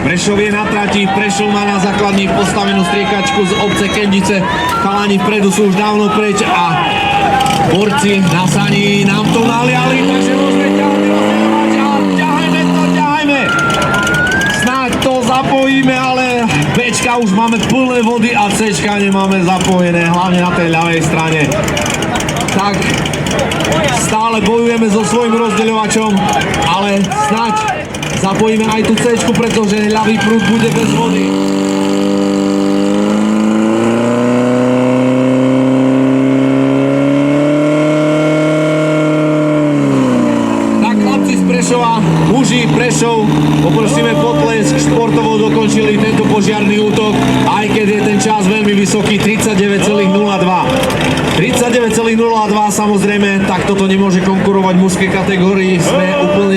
Prešov je na trati, Prešov má na základni postavenú striekačku z obce Kendice. Chalani vpredu sú už dávno preč a borci na sani nám to naliali, takže môžeme ťahajme. Snáď to zapojíme, ale Bčka už máme plné vody a Cčka nemáme zapojené, hlavne na tej ľavej strane. Tak stále bojujeme so svojím rozdeľovačom, ale snáď zapojíme aj tú C-čku, pretože ľavý prúd bude bez vody. Tak chlapci z Prešova, muži Prešov, poprosíme potlesk, športovo dokončili tento požiarny útok, aj keď je ten čas veľmi vysoký, 39,02. 39,02, samozrejme, tak toto nemôže konkurovať mužskej kategórii, sme úplne